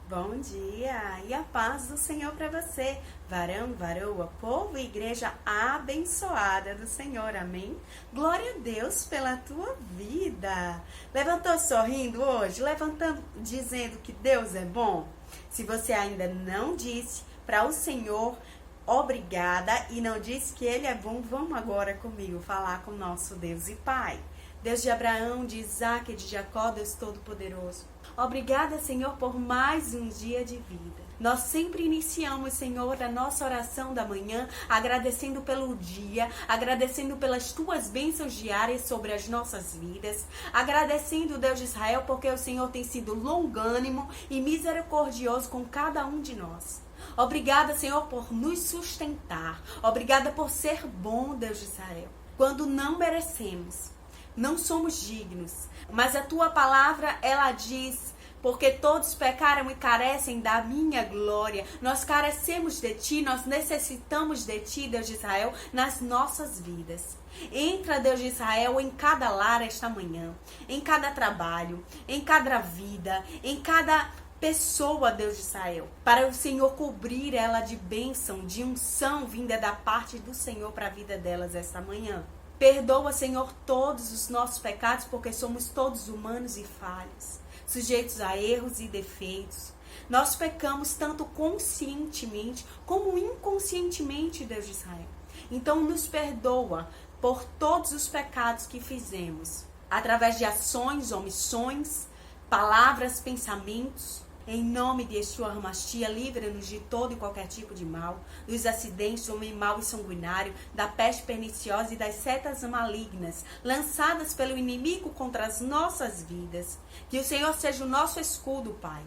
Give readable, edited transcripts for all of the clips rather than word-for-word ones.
Bom dia e a paz do Senhor para você, varão, varoa, povo e igreja abençoada do Senhor, amém? Glória a Deus pela tua vida. Levantou sorrindo hoje? Levantando, dizendo que Deus é bom? Se você ainda não disse para o Senhor obrigada e não disse que Ele é bom, vamos agora comigo falar com nosso Deus e Pai. Deus de Abraão, de Isaac e de Jacó, Deus Todo-Poderoso. Obrigada, Senhor, por mais um dia de vida. Nós sempre iniciamos, Senhor, a nossa oração da manhã, agradecendo pelo dia, agradecendo pelas tuas bênçãos diárias sobre as nossas vidas, agradecendo, Deus de Israel, porque o Senhor tem sido longânimo e misericordioso com cada um de nós. Obrigada, Senhor, por nos sustentar. Obrigada por ser bom, Deus de Israel, quando não merecemos. Não somos dignos, mas a tua palavra, ela diz, porque todos pecaram e carecem da minha glória. Nós carecemos de ti, nós necessitamos de ti, Deus de Israel, nas nossas vidas. Entra, Deus de Israel, em cada lar esta manhã, em cada trabalho, em cada vida, em cada pessoa, Deus de Israel, para o Senhor cobrir ela de bênção, de unção vinda da parte do Senhor para a vida delas esta manhã. Perdoa, Senhor, todos os nossos pecados, porque somos todos humanos e falhos, sujeitos a erros e defeitos. Nós pecamos tanto conscientemente como inconscientemente, Deus de Israel. Então, nos perdoa por todos os pecados que fizemos, através de ações, omissões, palavras, pensamentos. Em nome de Yeshua HaMashiach, livra-nos de todo e qualquer tipo de mal, dos acidentes, do homem mau e sanguinário, da peste perniciosa e das setas malignas, lançadas pelo inimigo contra as nossas vidas. Que o Senhor seja o nosso escudo, Pai.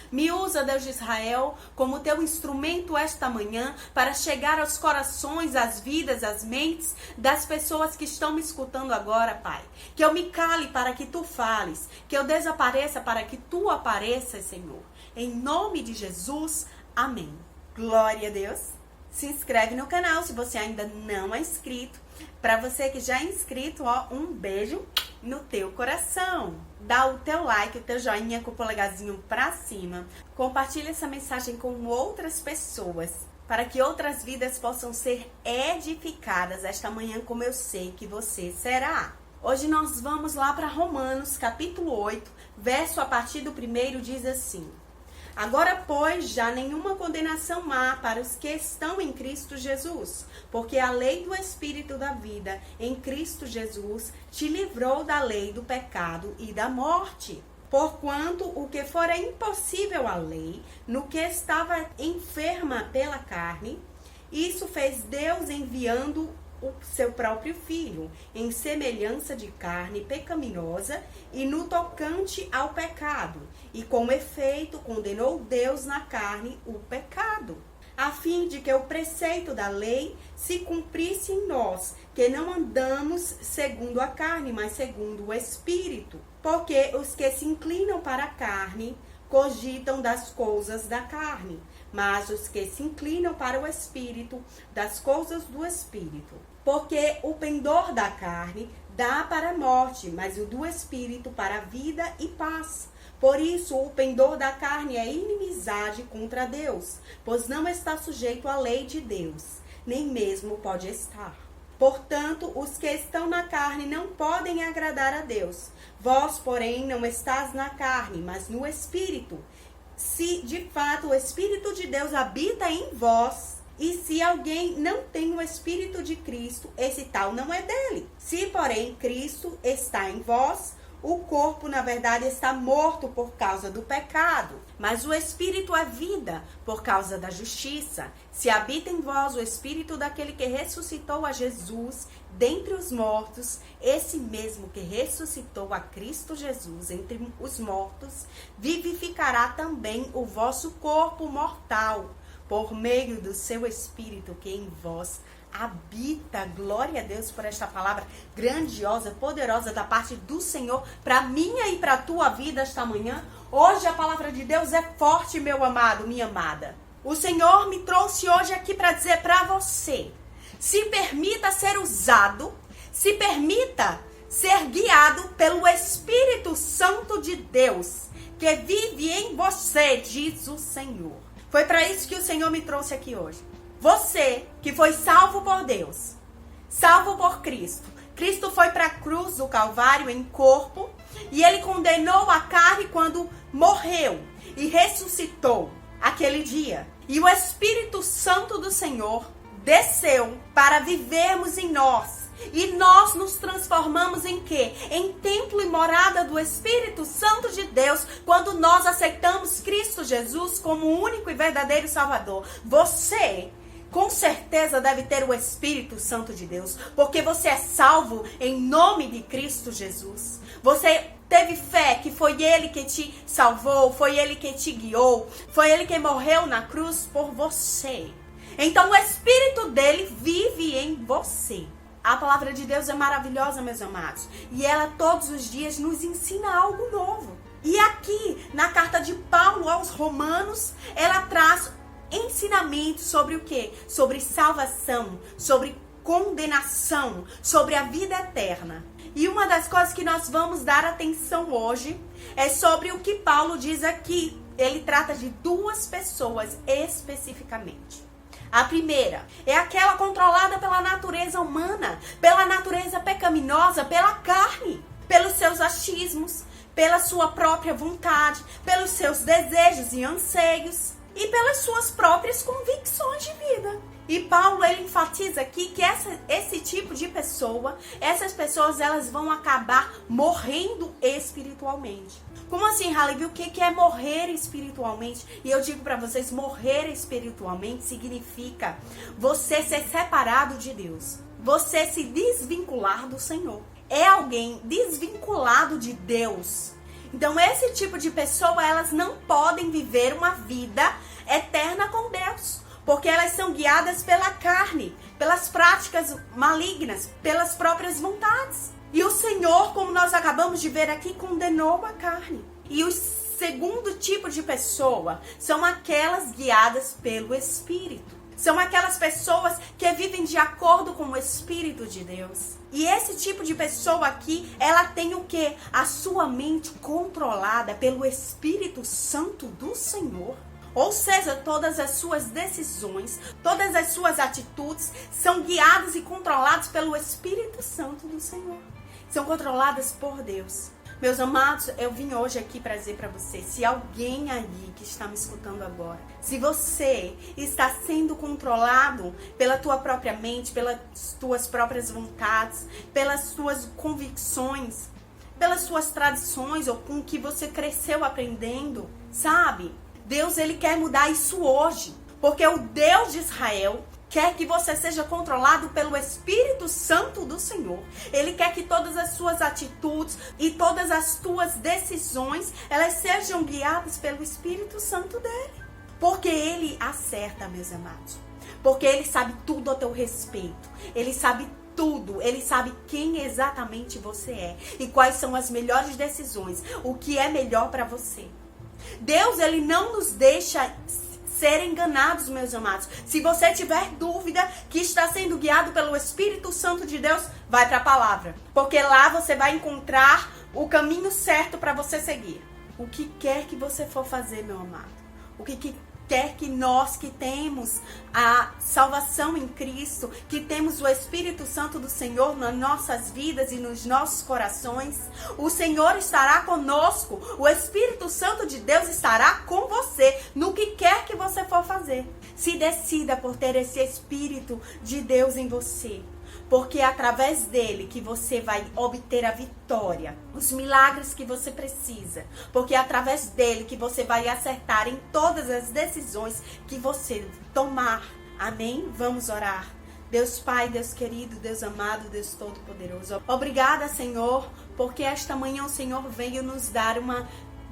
Me usa, Deus de Israel, como teu instrumento esta manhã para chegar aos corações, às vidas, às mentes das pessoas que estão me escutando agora, Pai. Que eu me cale para que tu fales, que eu desapareça para que tu apareças, Senhor. Em nome de Jesus, amém. Glória a Deus. Se inscreve no canal se você ainda não é inscrito. Para você que já é inscrito, ó, um beijo no teu coração. Dá o teu like, o teu joinha com o polegarzinho pra cima. Compartilha essa mensagem com outras pessoas, para que outras vidas possam ser edificadas esta manhã, como eu sei que você será. Hoje nós vamos lá para Romanos, capítulo 8, verso a partir do 1 diz assim: Agora, pois, já nenhuma condenação há para os que estão em Cristo Jesus, porque a lei do Espírito da vida em Cristo Jesus te livrou da lei do pecado e da morte. Porquanto o que fora impossível à lei, no que estava enferma pela carne, isso fez Deus enviando o seu próprio Filho, em semelhança de carne pecaminosa e no tocante ao pecado, e com efeito condenou Deus na carne o pecado, a fim de que o preceito da lei se cumprisse em nós, que não andamos segundo a carne, mas segundo o Espírito. Porque os que se inclinam para a carne cogitam das coisas da carne, mas os que se inclinam para o Espírito, das coisas do Espírito. Porque o pendor da carne dá para a morte, mas o do Espírito para a vida e paz. Por isso, o pendor da carne é inimizade contra Deus, pois não está sujeito à lei de Deus, nem mesmo pode estar. Portanto, os que estão na carne não podem agradar a Deus. Vós, porém, não estás na carne, mas no Espírito. Se, de fato, o Espírito de Deus habita em vós, e se alguém não tem o Espírito de Cristo, esse tal não é dele. Se, porém, Cristo está em vós, o corpo, na verdade, está morto por causa do pecado, mas o Espírito é vida por causa da justiça. Se habita em vós o Espírito daquele que ressuscitou a Jesus dentre os mortos, esse mesmo que ressuscitou a Cristo Jesus entre os mortos, vivificará também o vosso corpo mortal, por meio do seu Espírito que em vós habita. Glória a Deus por esta palavra grandiosa, poderosa da parte do Senhor para minha e para a tua vida esta manhã. Hoje a palavra de Deus é forte, meu amado, minha amada. O Senhor me trouxe hoje aqui para dizer para você: se permita ser usado, se permita ser guiado pelo Espírito Santo de Deus, que vive em você, diz o Senhor. Foi para isso que o Senhor me trouxe aqui hoje. Você que foi salvo por Deus, salvo por Cristo. Cristo foi para a cruz do Calvário em corpo e ele condenou a carne quando morreu e ressuscitou aquele dia. E o Espírito Santo do Senhor desceu para vivermos em nós. E nós nos transformamos em quê? Em templo e morada do Espírito Santo de Deus, quando nós aceitamos Cristo Jesus como o único e verdadeiro Salvador. Você, com certeza, deve ter o Espírito Santo de Deus, porque você é salvo em nome de Cristo Jesus. Você teve fé que foi Ele que te salvou, foi Ele que te guiou, foi Ele que morreu na cruz por você. Então o Espírito dele vive em você. A palavra de Deus é maravilhosa, meus amados. E ela todos os dias nos ensina algo novo. E aqui, na carta de Paulo aos Romanos, ela traz ensinamentos sobre o quê? Sobre salvação, sobre condenação, sobre a vida eterna. E uma das coisas que nós vamos dar atenção hoje é sobre o que Paulo diz aqui. Ele trata de duas pessoas especificamente. A primeira é aquela controlada pela natureza humana, pela natureza pecaminosa, pela carne, pelos seus achismos, pela sua própria vontade, pelos seus desejos e anseios e pelas suas próprias convicções de vida. E Paulo, ele enfatiza aqui que esse tipo de pessoa, essas pessoas, elas vão acabar morrendo espiritualmente. Como assim, Halley? O que é morrer espiritualmente? E eu digo para vocês, morrer espiritualmente significa você ser separado de Deus. Você se desvincular do Senhor. É alguém desvinculado de Deus. Então, esse tipo de pessoa, elas não podem viver uma vida eterna com Deus. Porque elas são guiadas pela carne, pelas práticas malignas, pelas próprias vontades. E o Senhor, como nós acabamos de ver aqui, condenou a carne. E o segundo tipo de pessoa são aquelas guiadas pelo Espírito. São aquelas pessoas que vivem de acordo com o Espírito de Deus. E esse tipo de pessoa aqui, ela tem o quê? A sua mente controlada pelo Espírito Santo do Senhor. Ou seja, todas as suas decisões, todas as suas atitudes são guiadas e controladas pelo Espírito Santo do Senhor. São controladas por Deus. Meus amados, eu vim hoje aqui para dizer para vocês, se alguém aí que está me escutando agora, se você está sendo controlado pela tua própria mente, pelas tuas próprias vontades, pelas tuas convicções, pelas suas tradições ou com o que você cresceu aprendendo, sabe? Deus, ele quer mudar isso hoje, porque o Deus de Israel quer que você seja controlado pelo Espírito Santo do Senhor. Ele quer que todas as suas atitudes e todas as tuas decisões, elas sejam guiadas pelo Espírito Santo dele. Porque ele acerta, meus amados. Porque ele sabe tudo a teu respeito. Ele sabe tudo. Ele sabe quem exatamente você é. E quais são as melhores decisões. O que é melhor para você. Deus, ele não nos deixa ser enganados, meus amados. Se você tiver dúvida que está sendo guiado pelo Espírito Santo de Deus, vai para a palavra. Porque lá você vai encontrar o caminho certo para você seguir. O que quer que você for fazer, meu amado. O que quer que nós que temos a salvação em Cristo, que temos o Espírito Santo do Senhor nas nossas vidas e nos nossos corações, o Senhor estará conosco, o Espírito Santo de Deus estará com você, no que quer que você for fazer. Se decida por ter esse Espírito de Deus em você. Porque é através dele que você vai obter a vitória, os milagres que você precisa. Porque é através dele que você vai acertar em todas as decisões que você tomar. Amém? Vamos orar. Deus Pai, Deus querido, Deus amado, Deus Todo-Poderoso. Obrigada, Senhor, porque esta manhã o Senhor veio nos dar uma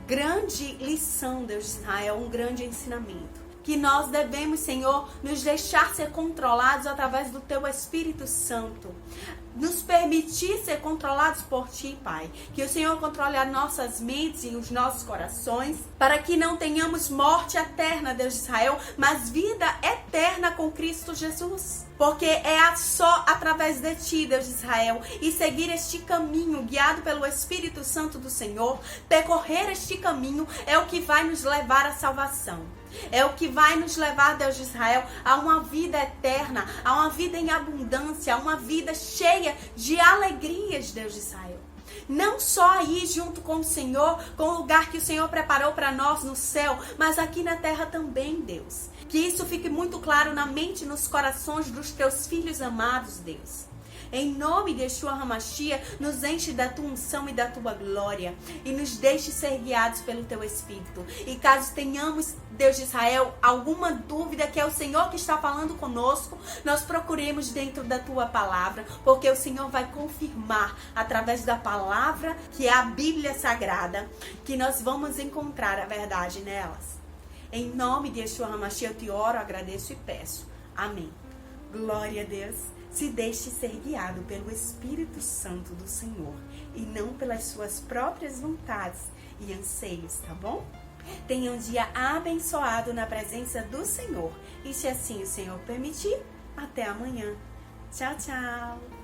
grande lição, Deus de Israel, um grande ensinamento. que nós devemos, Senhor, nos deixar ser controlados através do Teu Espírito Santo. Nos permitir ser controlados por Ti, Pai. Que o Senhor controle as nossas mentes e os nossos corações, para que não tenhamos morte eterna, Deus de Israel, mas vida eterna com Cristo Jesus. Porque é só através de Ti, Deus de Israel, e seguir este caminho, guiado pelo Espírito Santo do Senhor, percorrer este caminho é o que vai nos levar à salvação. É o que vai nos levar, Deus de Israel, a uma vida eterna, a uma vida em abundância, a uma vida cheia de alegrias, Deus de Israel. Não só aí junto com o Senhor, com o lugar que o Senhor preparou para nós no céu, mas aqui na terra também, Deus. Que isso fique muito claro na mente e nos corações dos Teus filhos amados, Deus. Em nome de Yeshua HaMashiach, nos enche da Tua unção e da Tua glória. E nos deixe ser guiados pelo Teu Espírito. E caso tenhamos, Deus de Israel, alguma dúvida que é o Senhor que está falando conosco, nós procuremos dentro da Tua palavra. Porque o Senhor vai confirmar, através da palavra, que é a Bíblia Sagrada, que nós vamos encontrar a verdade nelas. Em nome de Yeshua HaMashiach, eu te oro, agradeço e peço. Amém. Glória a Deus. Se deixe ser guiado pelo Espírito Santo do Senhor e não pelas suas próprias vontades e anseios, tá bom? Tenha um dia abençoado na presença do Senhor. E se assim o Senhor permitir, até amanhã. Tchau, tchau.